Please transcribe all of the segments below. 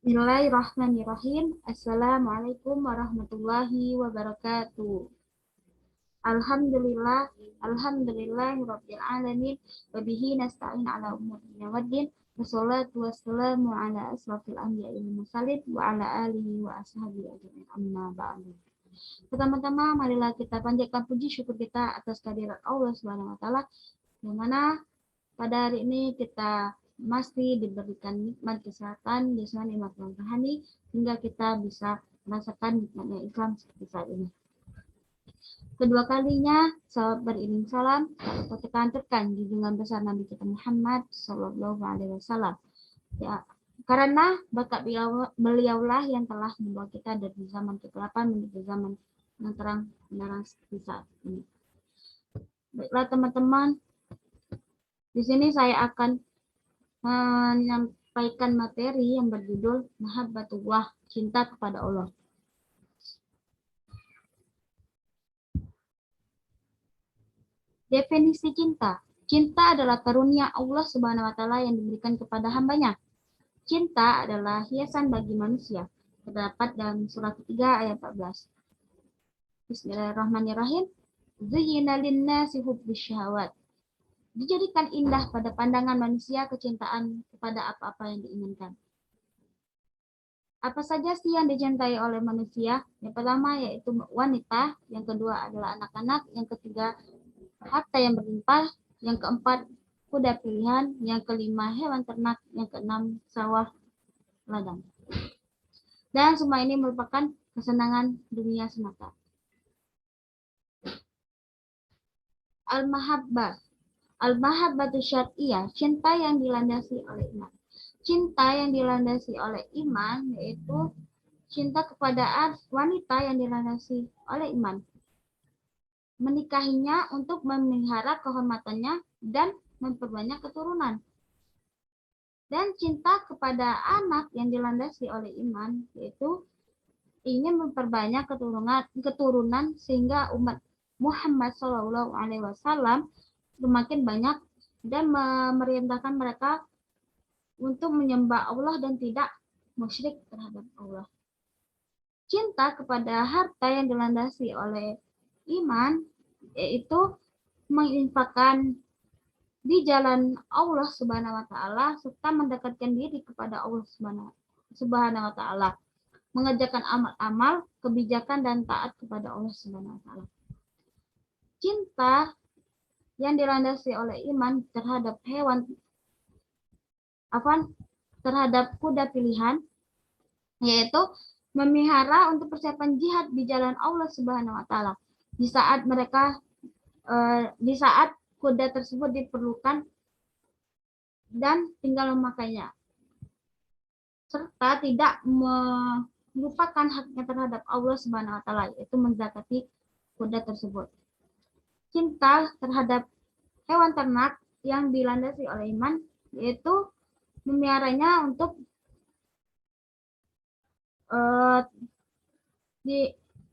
Bismillahirrahmanirrahim. Assalamualaikum warahmatullahi wabarakatuh. Alhamdulillah, alhamdulillahirabbil alamin wa bihi nasta'in ala umuri dunya waddin. Wassalatu wassalamu ala asrofil anbiya'i wal mursalin wa ala alihi wa ashabihi ajmain. Amma ba'du. Pertama-tama marilah kita panjatkan puji syukur kita atas kehadirat Allah Subhanahu wa taala yang mana pada hari ini kita masih diberikan nikmat kesehatan, jasmani maupun rohani hingga kita bisa merasakan nikmatnya Islam seperti saat ini. Kedua kalinya, sahabat beriring salam, kita tekankan junjungan besar Nabi kita Muhammad Sallallahu Alaihi Wasallam. Ya, karena berkat beliaulah yang telah membawa kita dari zaman kegelapan menuju zaman yang terang benerang seperti saat ini. Baiklah teman-teman, di sini saya akan menyampaikan materi yang berjudul Mahabbatullah, cinta kepada Allah. Definisi cinta. Cinta adalah karunia Allah Subhanahu wa taala yang diberikan kepada hambanya. Cinta adalah hiasan bagi manusia. Terdapat dalam surah ketiga ayat 14. Bismillahirrahmanirrahim. Zuyyina lin-nasi hubbus syahawat. Dijadikan indah pada pandangan manusia kecintaan kepada apa-apa yang diinginkan. Apa saja sih yang dicintai oleh manusia? Yang pertama yaitu wanita, yang kedua adalah anak-anak, yang ketiga harta yang berlimpah, yang keempat kuda pilihan, yang kelima hewan ternak, yang keenam sawah ladang. Dan semua ini merupakan kesenangan dunia semata. Al-mahabbah. Al-mahabbatu syar'iyah, cinta yang dilandasi oleh iman. Cinta yang dilandasi oleh iman yaitu cinta kepada wanita yang dilandasi oleh iman. Menikahinya untuk memelihara kehormatannya dan memperbanyak keturunan. Dan cinta kepada anak yang dilandasi oleh iman yaitu ingin memperbanyak keturunan sehingga umat Muhammad Shallallahu Alaihi Wasallam semakin banyak dan memerintahkan mereka untuk menyembah Allah dan tidak musyrik terhadap Allah. Cinta kepada harta yang dilandasi oleh iman yaitu menginfakkan di jalan Allah Subhanahu wa taala serta mendekatkan diri kepada Allah Subhanahu wa taala, mengerjakan amal-amal kebijakan dan taat kepada Allah Subhanahu wa taala. Cinta yang dilandasi oleh iman terhadap terhadap kuda pilihan yaitu memelihara untuk persiapan jihad di jalan Allah Subhanahu wa taala. Di saat kuda tersebut diperlukan dan tinggal memakainya. Serta tidak melupakan haknya terhadap Allah Subhanahu wa taala yaitu menzakati kuda tersebut. Cinta terhadap hewan ternak yang dilandasi oleh iman yaitu memeliharanya untuk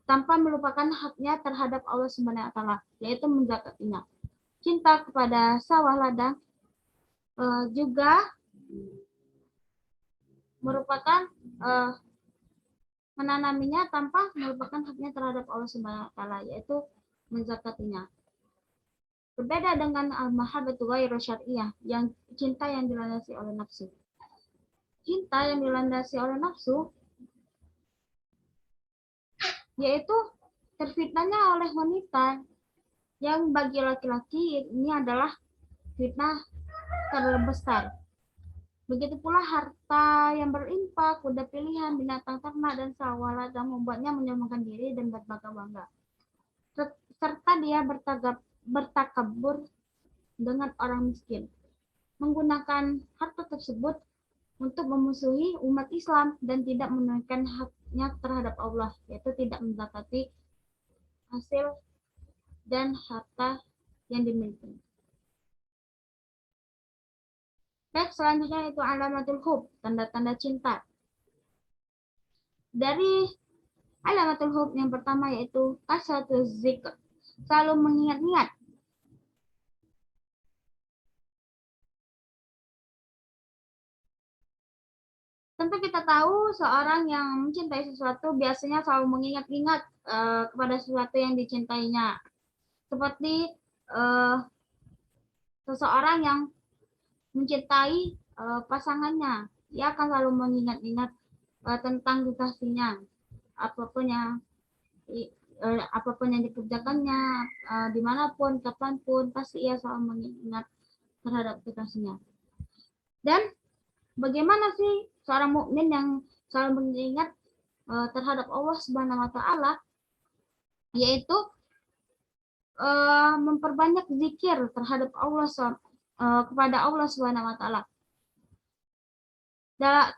tanpa melupakan haknya terhadap Allah Subhanahu wa taala yaitu menzakatinya. Cinta kepada sawah ladang juga merupakan menanaminya tanpa melupakan haknya terhadap Allah Subhanahu wa taala yaitu menzakatinya. Berbeda dengan al-mahabbatu ghairu syar'iyah yang cinta yang dilandasi oleh nafsu. Cinta yang dilandasi oleh nafsu yaitu terfitnahnya oleh wanita yang bagi laki-laki ini adalah fitnah terbesar. Begitu pula harta yang berlimpah, kuda pilihan, binatang ternak, dan sawah ladang membuatnya menyombongkan diri dan berbangga-bangga. Serta dia bertakabur dengan orang miskin. Menggunakan harta tersebut untuk memusuhi umat Islam dan tidak menunaikan haknya terhadap Allah, yaitu tidak menzakati hasil dan harta yang dimiliki. Baik, selanjutnya itu alamatul hub, tanda-tanda cinta. Dari alamatul hub yang pertama yaitu kasratul zikr, selalu mengingat-ingat. Tentu kita tahu seorang yang mencintai sesuatu biasanya selalu mengingat-ingat kepada sesuatu yang dicintainya. Seperti seseorang yang mencintai pasangannya, ia akan selalu mengingat-ingat tentang kekasihnya, apapun yang apapun yang dikerjakannya, dimanapun, kapanpun, pasti ia selalu mengingat terhadap kekasihnya. Dan bagaimana sih seorang mukmin yang selalu mengingat terhadap Allah Subhanahu Wa Taala, yaitu memperbanyak zikir terhadap Allah kepada Allah Subhanahu Wa Taala.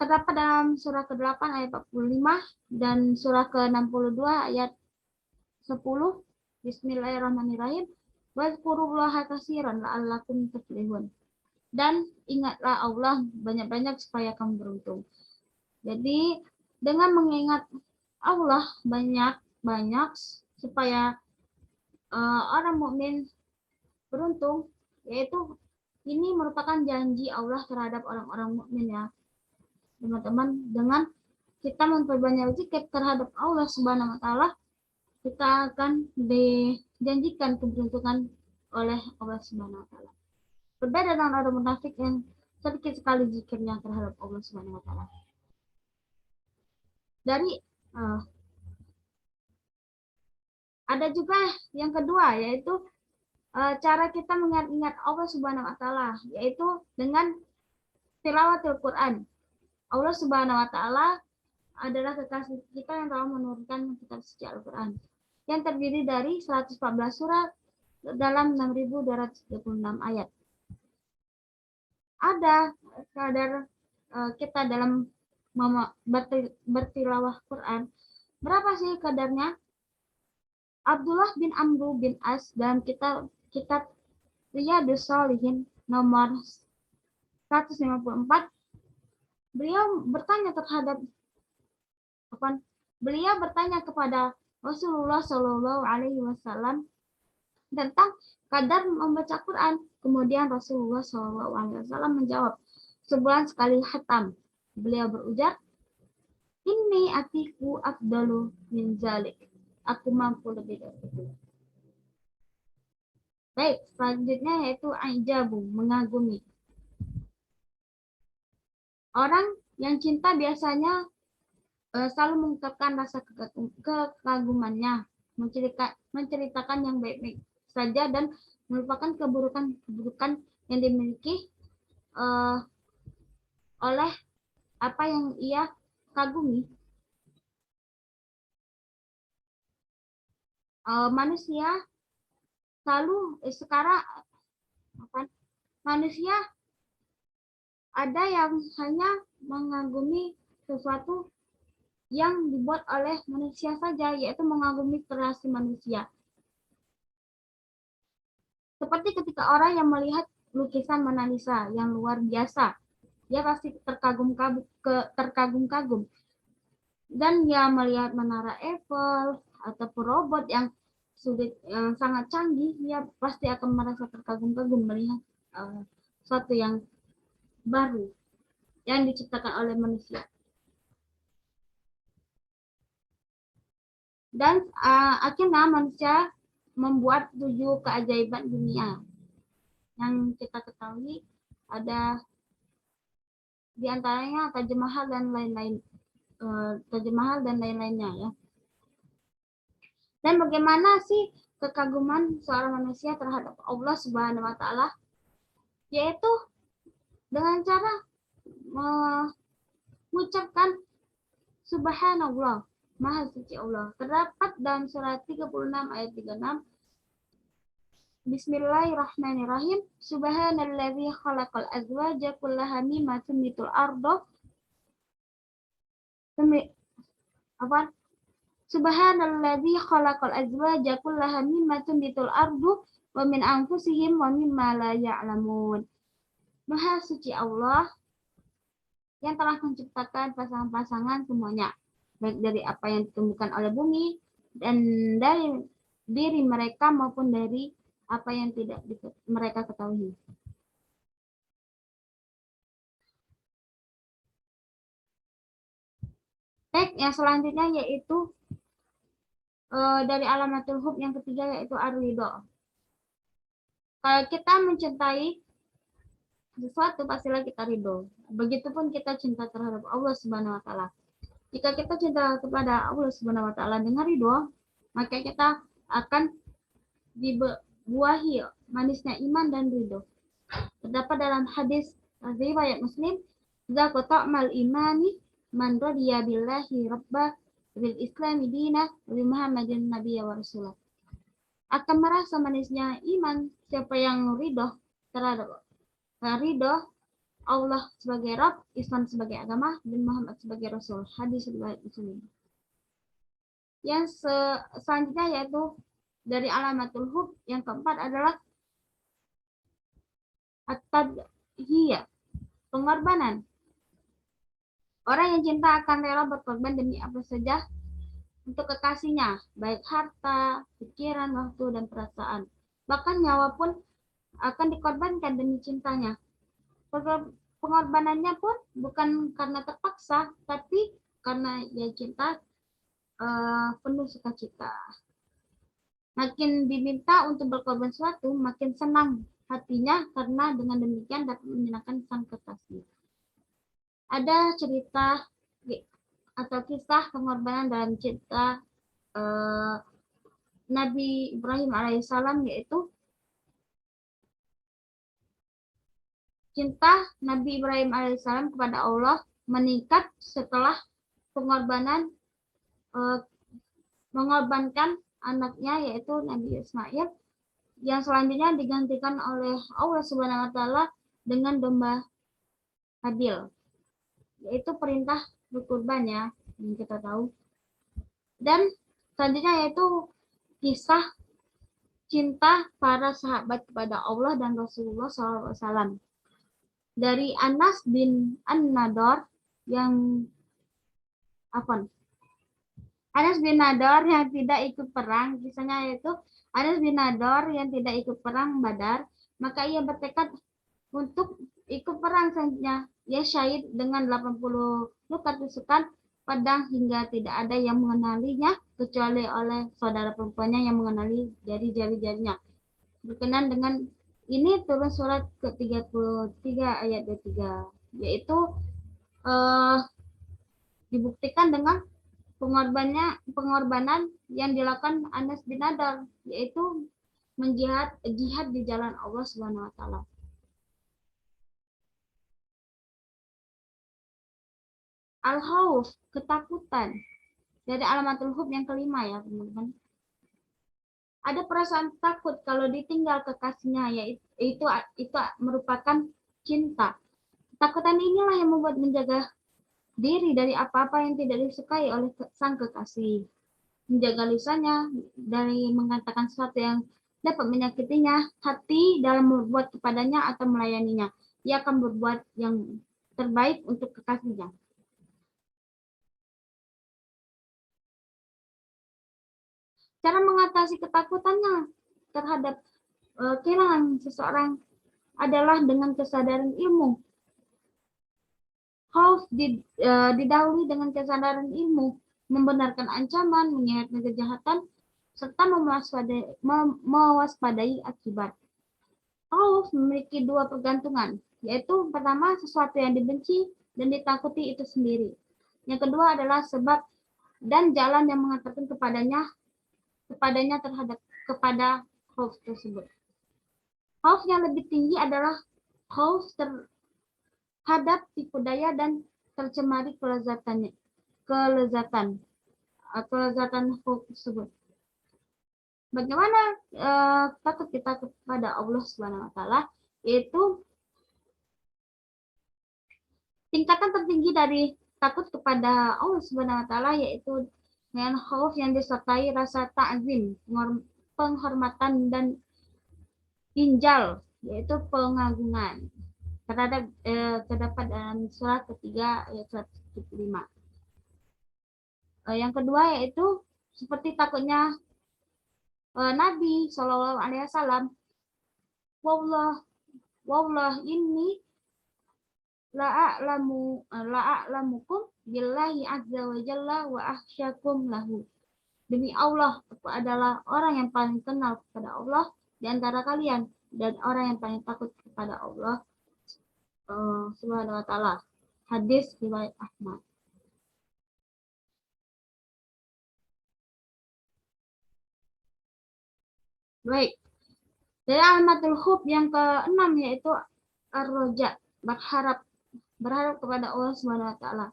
Terdapat dalam surah ke-8 ayat 45 dan surah ke-62 ayat 10. Bismillahirrahmanirrahim. Wazkurullaha katsiran la'allakum tuflihun. Dan ingatlah Allah banyak-banyak supaya kamu beruntung. Jadi dengan mengingat Allah banyak-banyak supaya orang mukmin beruntung, yaitu ini merupakan janji Allah terhadap orang-orang mukmin ya, teman-teman. Dengan kita memperbanyak zikir terhadap Allah Subhanahu Wa Taala, kita akan dijanjikan keberuntungan oleh Allah Subhanahu Wa Taala. Berbeda dengan orang munafik yang sedikit sekali zikirnya terhadap Allah Subhanahu Wa Taala. Dari ada juga yang kedua, yaitu cara kita mengingat Allah Subhanahu Wa Taala, yaitu dengan tilawatil Quran. Allah Subhanahu Wa Taala adalah kekasih kita yang telah menurunkan kitab suci Al-Quran yang terdiri dari 114 surat dalam 6.236 ayat. Ada kadar kita dalam bertilawah Quran. Berapa sih kadarnya? Abdullah bin Amru bin As dalam kitab Riyadhus Shalihin nomor 154, beliau bertanya kepada Rasulullah Shallallahu Alaihi Wasallam tentang kadar membaca Quran. Kemudian Rasulullah Shallallahu Alaihi Wasallam menjawab, sebulan sekali khatam. Beliau berujar, ini atiku afdalu min zalik. Aku mampu lebih dari itu. Baik, selanjutnya yaitu aijabu, mengagumi. Orang yang cinta biasanya selalu mengungkapkan rasa kekagumannya, menceritakan yang baik-baik saja dan melupakan keburukan yang dimiliki oleh apa yang ia kagumi. Manusia selalu sekarang manusia ada yang hanya mengagumi sesuatu yang dibuat oleh manusia saja, yaitu mengagumi kreasi manusia. Seperti ketika orang yang melihat lukisan Mona Lisa yang luar biasa, dia pasti terkagum-kagum. Dan dia melihat menara Eiffel ataupun robot yang sangat canggih, dia pasti akan merasa terkagum-kagum melihat sesuatu yang baru yang diciptakan oleh manusia. Dan akhirnya manusia membuat 7 keajaiban dunia yang kita ketahui, ada diantaranya Taj Mahal dan lain-lainnya ya. Dan bagaimana sih kekaguman seorang manusia terhadap Allah Subhanahu Wa Taala? Yaitu dengan cara mengucapkan Subhanallah, Maha Suci Allah. Terdapat dalam surat 36 ayat 36. Bismillahirrahmanirrahim. Subhanalladzi khalaqal azwaja kullaha mimma tumbitul ardo. Subhanalladzi khalaqal azwaja kullaha mimma tumbitul ardu wa min anfusihim wa mimma la ya'lamun. Maha suci Allah yang telah menciptakan pasangan-pasangan semuanya, baik dari apa yang ditumbuhkan oleh bumi dan dari diri mereka maupun dari apa yang tidak mereka ketahui. Baik, yang selanjutnya yaitu dari alamatul hub yang ketiga yaitu ar-ridho. Kalau kita mencintai sesuatu pastilah kita ridho. Begitupun kita cinta terhadap Allah Subhanahu wa taala. Jika kita cinta kepada Allah Subhanahu wa taala dengan ridho, maka kita akan dibuahi manisnya iman dan ridho. Terdapat dalam hadis riwayat Muslim, "Dzaka ta'mal imani man radiya billahi rabba bil islami dina wa Muhammadin nabiyya wa rasulah." Akan merasa manisnya iman siapa yang ridho terhadap ridho Allah sebagai Rabb, Islam sebagai agama, dan Muhammad sebagai Rasul. Hadis riwayat Muslim. Yang selanjutnya yaitu dari alamatul hub yang keempat adalah at-tadhiyah, pengorbanan. Orang yang cinta akan rela berkorban demi apa saja untuk kekasihnya, baik harta, pikiran, waktu, dan perasaan. Bahkan nyawa pun akan dikorbankan demi cintanya. Pengorbanannya pun bukan karena terpaksa, tapi karena ya cinta penuh sukacita. Makin diminta untuk berkorban sesuatu, makin senang hatinya karena dengan demikian dapat menyenangkan sang kekasih. Ada cerita atau kisah pengorbanan dalam cinta Nabi Ibrahim alaihissalam, yaitu cinta Nabi Ibrahim alaihissalam kepada Allah meningkat setelah pengorbanan mengorbankan anaknya yaitu Nabi Ismail, yang selanjutnya digantikan oleh Allah Subhanahu wa taala dengan domba Habil, yaitu perintah berkurban ya, yang kita tahu. Dan selanjutnya yaitu kisah cinta para sahabat kepada Allah dan Rasulullah SAW. Dari Anas bin An-Nadar yang Anas bin Nadar yang tidak ikut perang, kisahnya yaitu Anas bin Nadar yang tidak ikut perang Badar, maka ia bertekad untuk ikut perang selanjutnya. Ia syahid dengan 80 luka tusukan pedang hingga tidak ada yang mengenalinya kecuali oleh saudara perempuannya yang mengenali jari-jari-jarinya. Berkenan dengan ini turun surat ke-33 ayat 23, yaitu dibuktikan dengan pengorbanan yang dilakukan Anas bin Nadar, yaitu jihad di jalan Allah Subhanahu wa taala. Al-Khawf, ketakutan. Dari alamatul hub yang kelima ya, teman-teman. Ada perasaan takut kalau ditinggal kekasihnya, yaitu itu merupakan cinta. Ketakutan inilah yang membuat menjaga diri dari apa-apa yang tidak disukai oleh sang kekasih. Menjaga lisannya dari mengatakan sesuatu yang dapat menyakitinya hati dalam berbuat kepadanya atau melayaninya. Ia akan berbuat yang terbaik untuk kekasihnya. Cara mengatasi ketakutannya terhadap kehilangan seseorang adalah dengan kesadaran ilmu. Khauf didahului dengan kesadaran ilmu, membenarkan ancaman, mengingatkan kejahatan, serta mewaspadai akibat. Khauf memiliki dua pergantungan, yaitu pertama sesuatu yang dibenci dan ditakuti itu sendiri. Yang kedua adalah sebab dan jalan yang mengantarkan kepadanya kepada khauf tersebut. Khauf yang lebih tinggi adalah khauf terhadap tipu daya dan tercemari kelezatan khauf tersebut. Bagaimana takut kita kepada Allah Subhanahu wa taala? Yaitu tingkatan tertinggi dari takut kepada Allah Subhanahu wa taala yaitu dengan khauf yang disertai rasa ta'zim, penghormatan dan injal, yaitu pengagungan. Terdapat dalam surat ketiga ayat 175. Yang kedua yaitu seperti takutnya Nabi Shallallahu Alaihi Wasallam, wallah ini la'a'lamukum billahi azza wa jalla wa akhsyakum lahu. Demi Allah, aku adalah orang yang paling kenal kepada Allah di antara kalian dan orang yang paling takut kepada Allah Subhanahu wa taala. Hadis riwayat Ahmad. Baik. Dari alamatul khuf yang keenam yaitu ar-roja, berharap kepada Allah Subhanahu wa taala.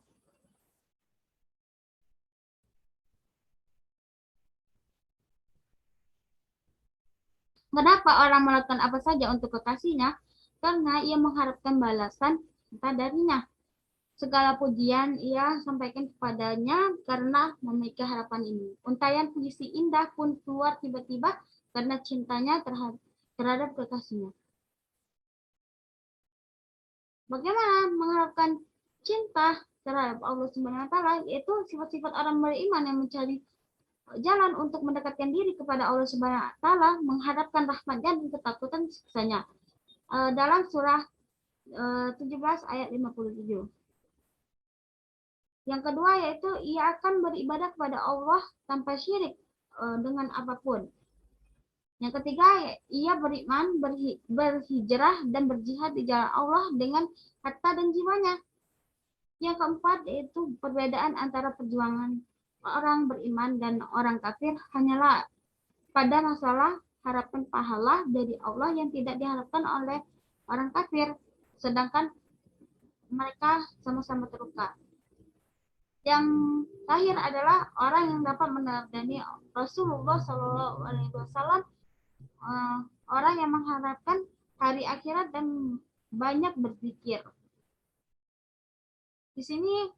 Kenapa orang melakukan apa saja untuk kekasihnya? Karena ia mengharapkan balasan entah darinya. Segala pujian ia sampaikan kepadanya karena memiliki harapan ini. Untayan puisi indah pun keluar tiba-tiba karena cintanya terhadap kekasihnya. Bagaimana mengharapkan cinta terhadap Allah Subhanahu wa taala? Yaitu sifat-sifat orang beriman yang mencari jalan untuk mendekatkan diri kepada Allah Subhanahu wa taala, mengharapkan rahmat dan ketakutan siksanya. Dalam surah 17 ayat 57. Yang kedua yaitu ia akan beribadah kepada Allah tanpa syirik dengan apapun. Yang ketiga, ia beriman, berhijrah dan berjihad di jalan Allah dengan harta dan jiwanya. Yang keempat yaitu perbedaan antara perjuangan orang beriman dan orang kafir hanyalah pada masalah harapan pahala dari Allah yang tidak diharapkan oleh orang kafir, sedangkan mereka sama-sama terluka. Yang terakhir adalah orang yang dapat meneladani Rasulullah SAW, orang yang mengharapkan hari akhirat dan banyak berzikir. Di sini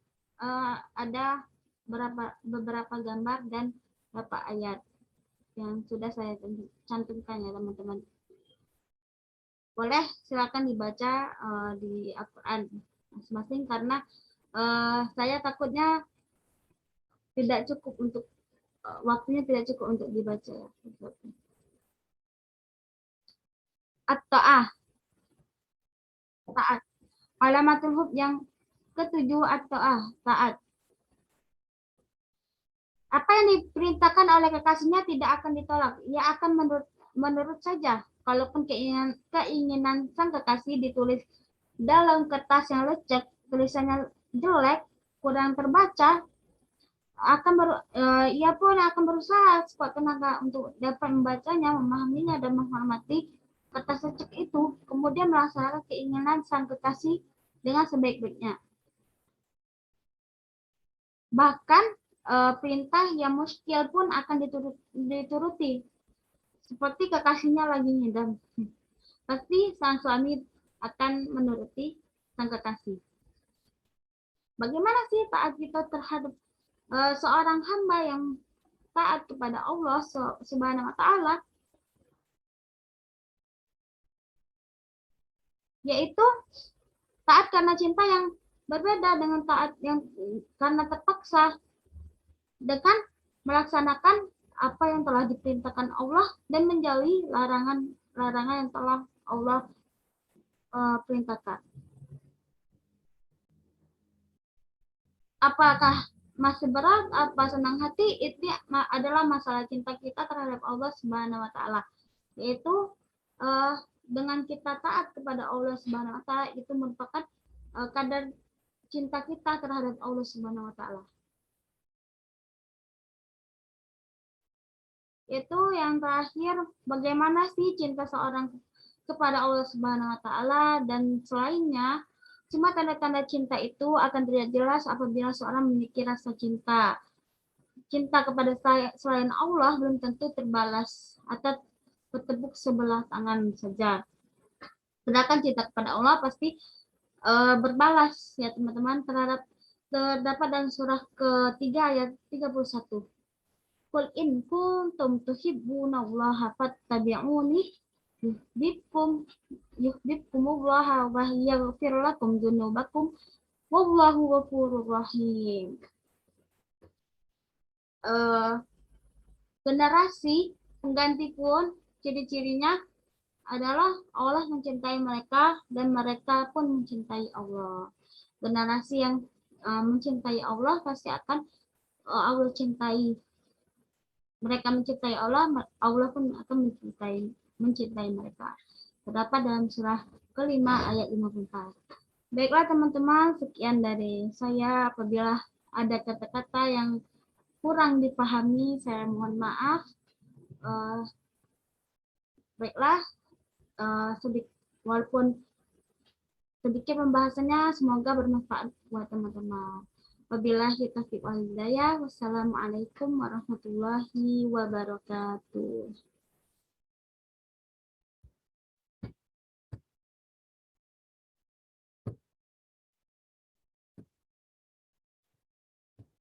ada beberapa gambar dan beberapa ayat yang sudah saya cantumkan ya teman-teman. Boleh silakan dibaca di Al-Quran masing-masing karena saya takutnya tidak cukup untuk waktunya tidak cukup untuk dibaca ya. At-ta'ah, taat. Alamatul hub yang ketujuh at-ta'ah, taat. Apa yang diperintahkan oleh kekasihnya tidak akan ditolak. Ia akan menurut saja. Kalaupun keinginan sang kekasih ditulis dalam kertas yang lecek, tulisannya jelek, kurang terbaca, ia pun akan berusaha sekuat tenaga untuk dapat membacanya, memahaminya, dan menghormati kertas lecek itu, kemudian melaksanakan keinginan sang kekasih dengan sebaik-baiknya. Bahkan perintah yang muskil pun akan dituruti. Seperti kekasihnya lagi ngidam. Pasti sang suami akan menuruti sang kekasih. Bagaimana sih taat kita terhadap seorang hamba yang taat kepada Allah Subhanahu wa taala? Yaitu taat karena cinta yang berbeda dengan taat yang karena terpaksa, dengan melaksanakan apa yang telah diperintahkan Allah dan menjauhi larangan yang telah Allah perintahkan. Apakah masih berat, apa senang hati, itu adalah masalah cinta kita terhadap Allah Subhanahu wa taala. Yaitu dengan kita taat kepada Allah Subhanahu wa taala itu merupakan kadar cinta kita terhadap Allah Subhanahu wa taala. Itu yang terakhir, bagaimana sih cinta seorang kepada Allah Subhanahu wa taala dan selainnya. Cuma tanda-tanda cinta itu akan terlihat jelas apabila seorang memiliki rasa cinta. Cinta kepada selain Allah belum tentu terbalas atau bertepuk sebelah tangan saja. Sedangkan cinta kepada Allah pasti berbalas ya teman-teman, terdapat dalam surah ketiga ayat 31. Qul in kuntum tuhibbunallaha fattabi'uni yuhibbukumullah wa yaghfir lakum dzunubakum wallahu ghafurur rahim. Generasi pengganti pun ciri-cirinya adalah Allah mencintai mereka dan mereka pun mencintai Allah. Generasi yang mencintai Allah pasti akan Allah cintai. Mereka mencintai Allah, Allah pun akan mencintai mereka. Terdapat dalam surah kelima ayat 54. Baiklah teman-teman, sekian dari saya. Apabila ada kata-kata yang kurang dipahami, saya mohon maaf. Baiklah, walaupun sedikit pembahasannya, semoga bermanfaat buat teman-teman. Wabillahi taufiq wal hidayah. Wassalamualaikum warahmatullahi wabarakatuh.